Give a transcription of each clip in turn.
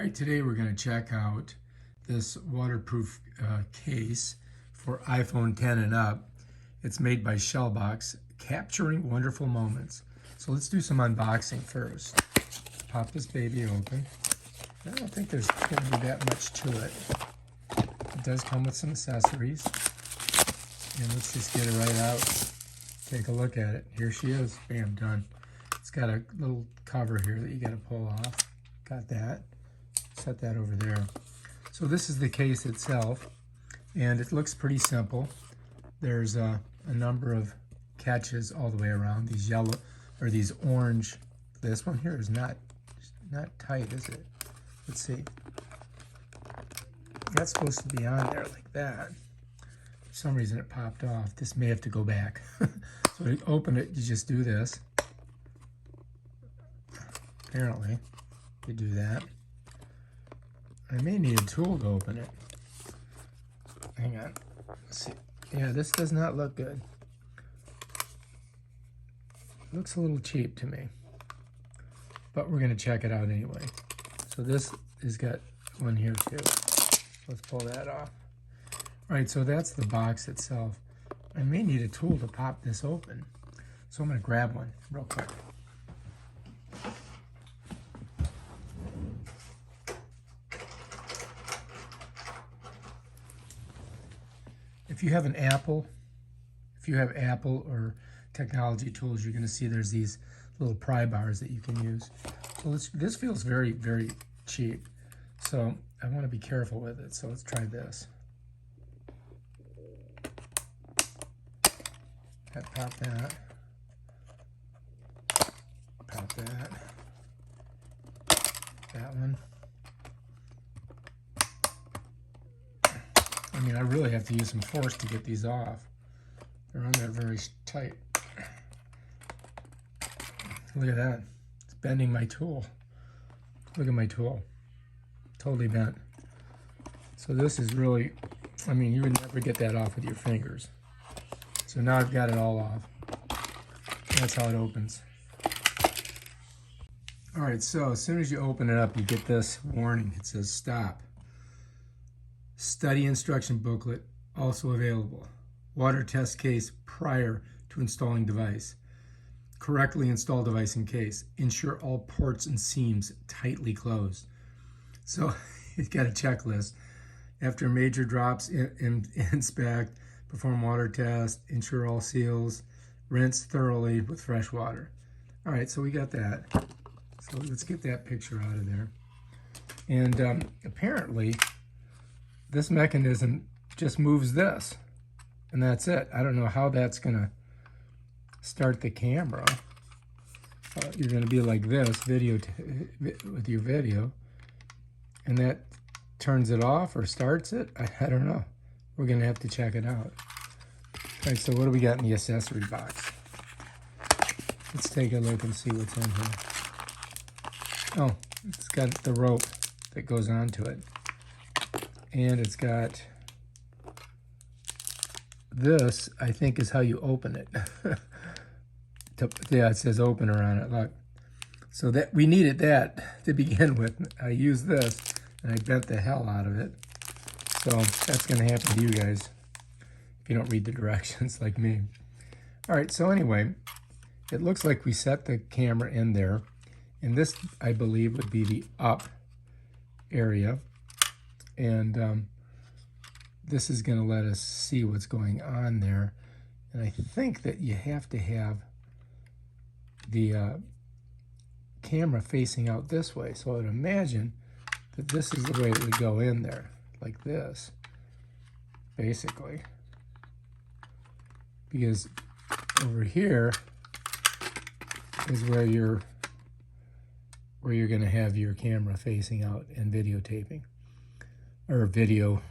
right, today we're going to check out this waterproof case for iPhone 10 and up. It's made by Shellbox, capturing wonderful moments. So let's do some unboxing first. Pop this baby open. I don't think there's going to be that much to it. It does come with some accessories. And let's just get it right out. Take a look at it. Here she is. Bam, done. It's got a little cover here that you got to pull off. Got that. Set that over there. So this is the case itself, and it looks pretty simple. There's a number of catches all the way around. These yellow or these orange. This one here is not tight, is it? Let's see. That's supposed to be on there like that. For some reason it popped off. This may have to go back. So to open it, you just do this. Apparently, you do that. I may need a tool to open it. Hang on. Let's see. Yeah, this does not look good. Looks a little cheap to me. But we're going to check it out anyway. So this has got one here too. Let's pull that off. All right, so that's the box itself. I may need a tool to pop this open. So I'm going to grab one real quick. If you have an Apple, or technology tools, you're going to see there's these little pry bars that you can use. So this feels very, very cheap. So I want to be careful with it. So let's try this. Pop that. Pop that. That one. I mean, I really have to use some force to get these off. They're on there very tight. Look at that. It's bending my tool. Look at my tool. Totally bent. So this is really, I mean, you would never get that off with your fingers. So now I've got it all off. That's how it opens. All right, so as soon as you open it up, you get this warning. It says stop. Study instruction booklet also available. Water test case prior to installing device. Correctly install device in case. Ensure all ports and seams tightly closed. So it's got a checklist. After major drops, inspect, perform water test, ensure all seals, rinse thoroughly with fresh water. All right, so we got that. So let's get that picture out of there. And apparently, this mechanism just moves this, and that's it. I don't know how that's gonna start the camera. You're gonna be like this, with your video, and that turns it off or starts it. I don't know. We're gonna have to check it out. All right, so what do we got in the accessory box? Let's take a look and see what's in here. Oh, it's got the rope that goes onto it. And it's got this, I think, is how you open it. Yeah, it says opener on it, look. So that we needed that to begin with. I used this, and I bent the hell out of it. So that's going to happen to you guys if you don't read the directions like me. All right, so anyway, it looks like we set the camera in there. And this, I believe, would be the up area. And this is going to let us see what's going on there. And I think that you have to have the camera facing out this way. So I would imagine that this is the way it would go in there, like this, basically. Because over here is where you're going to have your camera facing out and videotaping. Or video,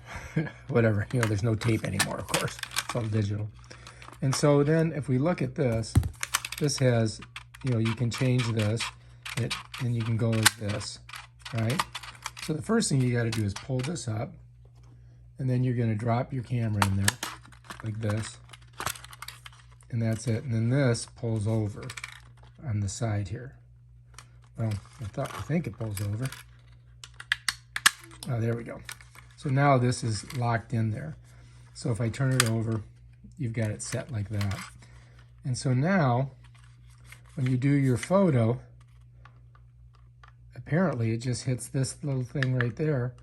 whatever, you know, there's no tape anymore, of course, it's all digital. And so then if we look at this, this has, you know, you can change this, and you can go like this, right? So the first thing you got to do is pull this up, and then you're going to drop your camera in there, like this, and that's it. And then this pulls over on the side here. Well, I think it pulls over. Oh, there we go. So now this is locked in there. So if I turn it over, you've got it set like that. And so now, when you do your photo, apparently it just hits this little thing right there,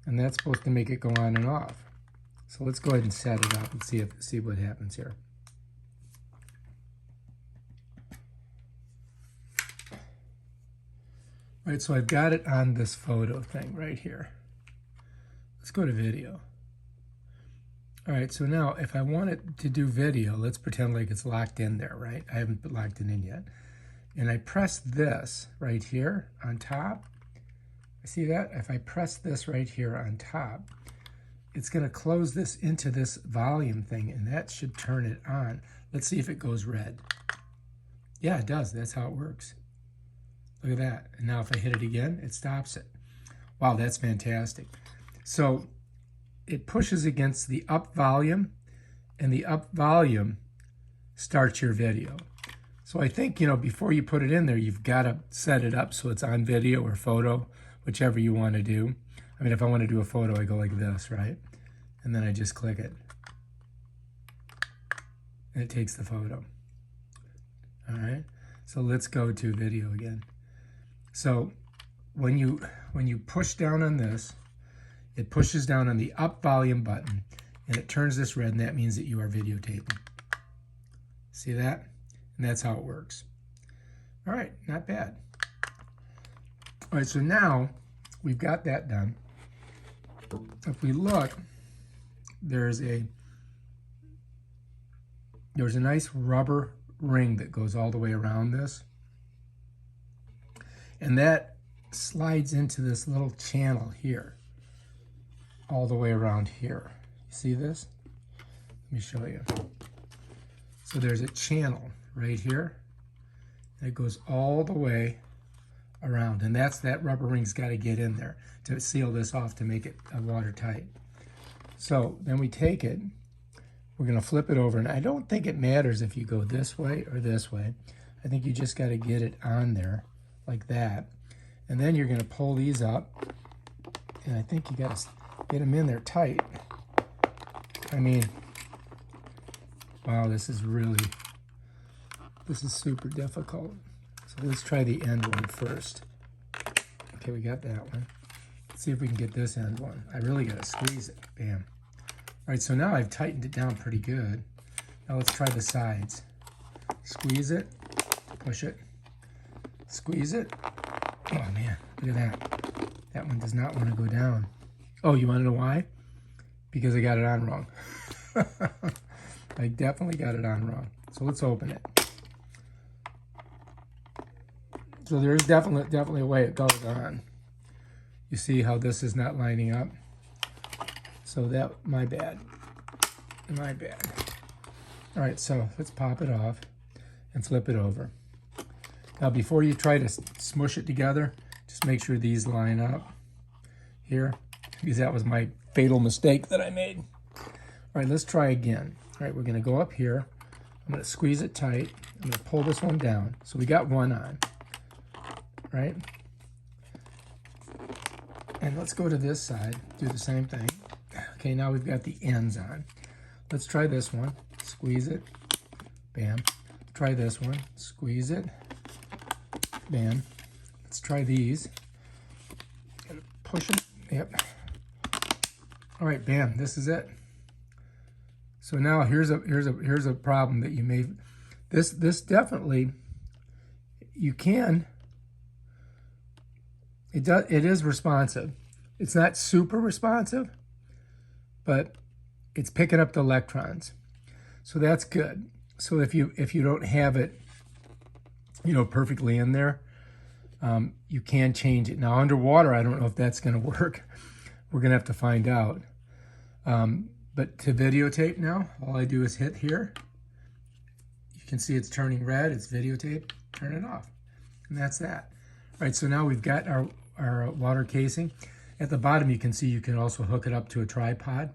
and that's supposed to make it go on and off. So let's go ahead and set it up and see what happens here. All right, so I've got it on this photo thing right here. Let's go to video. All right, so now if I want it to do video, let's pretend like it's locked in there, right? I haven't locked it in yet. And I press this right here on top. See that? If I press this right here on top, it's going to close this into this volume thing, and that should turn it on. Let's see if it goes red. Yeah, it does. That's how it works. Look at that. And now if I hit it again, it stops it. Wow, that's fantastic. So it pushes against the up volume, and the up volume starts your video. So I think, you know, before you put it in there, you've got to set it up so it's on video or photo, whichever you want to do. I mean, if I want to do a photo, I go like this, right? And then I just click it. And it takes the photo. All right. So let's go to video again. So when you push down on this, it pushes down on the up volume button, and it turns this red, and that means that you are videotaping. See that? And that's how it works. All right, not bad. All right, so now we've got that done. If we look, there's a nice rubber ring that goes all the way around this. And that slides into this little channel here, all the way around here. You see this? Let me show you. So there's a channel right here. And it goes all the way around. And that rubber ring's got to get in there to seal this off to make it watertight. So then we take it, we're going to flip it over. And I don't think it matters if you go this way or this way. I think you just got to get it on there like that. And then you're going to pull these up. And I think you got to get them in there tight. I mean, wow, this is super difficult. So let's try the end one first. Okay, we got that one. Let's see if we can get this end one. I really got to squeeze it. Bam. All right, so now I've tightened it down pretty good. Now let's try the sides. Squeeze it, push it, squeeze it. Oh man, look at that. That one does not want to go down. Oh, you want to know why? Because I got it on wrong. I definitely got it on wrong. So let's open it. So there's definitely a way it goes on. You see how this is not lining up? So that, my bad. My bad. All right, so let's pop it off and flip it over. Now before you try to smush it together, just make sure these line up here, because that was my fatal mistake that I made. All right, let's try again. All right, we're gonna go up here. I'm gonna squeeze it tight. I'm gonna pull this one down. So we got one on, right? And let's go to this side, do the same thing. Okay, now we've got the ends on. Let's try this one, squeeze it, bam. Try this one, squeeze it, bam. Let's try these. Gotta push it, yep. All right, bam, this is it. So now here's a problem that you may, this definitely, you can, it is responsive. It's not super responsive, but it's picking up the electrons. So that's good. So if you don't have it, you know, perfectly in there, you can change it. Now underwater, I don't know if that's going to work. We're going to have to find out. But to videotape now, all I do is hit here. You can see it's turning red. It's videotape. Turn it off. And that's that. All right, so now we've got our water casing. At the bottom, you can see you can also hook it up to a tripod.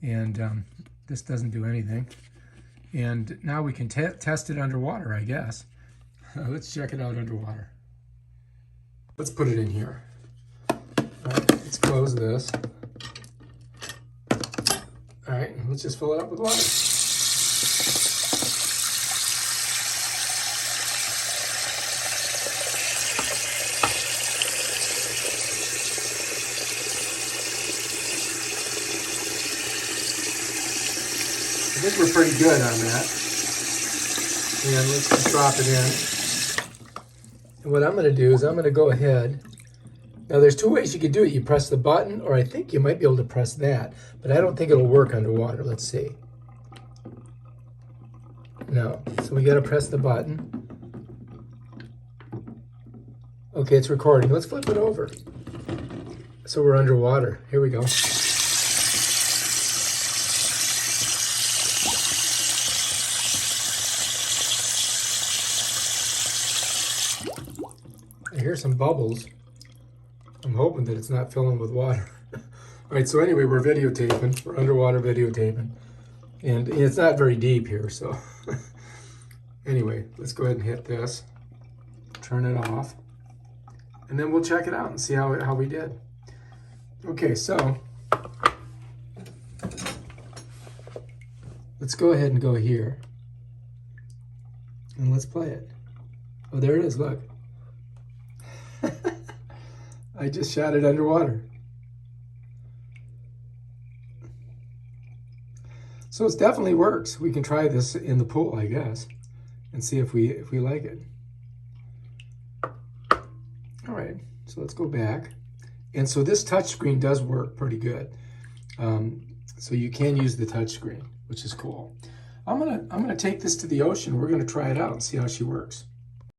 And this doesn't do anything. And now we can test it underwater, I guess. Let's check it out underwater. Let's put it in here. All right, let's go close this. All right, let's just fill it up with water. I think we're pretty good on that. And let's just drop it in. And what I'm going to do is I'm going to go ahead. Now there's two ways you could do it. You press the button, or I think you might be able to press that, but I don't think it'll work underwater. Let's see. No, so we got to press the button. Okay, it's recording. Let's flip it over. So we're underwater. Here we go. I hear some bubbles. I'm hoping that it's not filling with water. All right, so anyway, we're videotaping. We're underwater videotaping. And it's not very deep here, so. Anyway, let's go ahead and hit this. Turn it off. And then we'll check it out and see how we did. Okay, so. Let's go ahead and go here. And let's play it. Oh, there it is, look. I just shot it underwater. So it definitely works. We can try this in the pool, I guess, and see if we like it. All right, so let's go back. And so this touch screen does work pretty good. So you can use the touch screen, which is cool. I'm gonna take this to the ocean. We're gonna try it out and see how she works.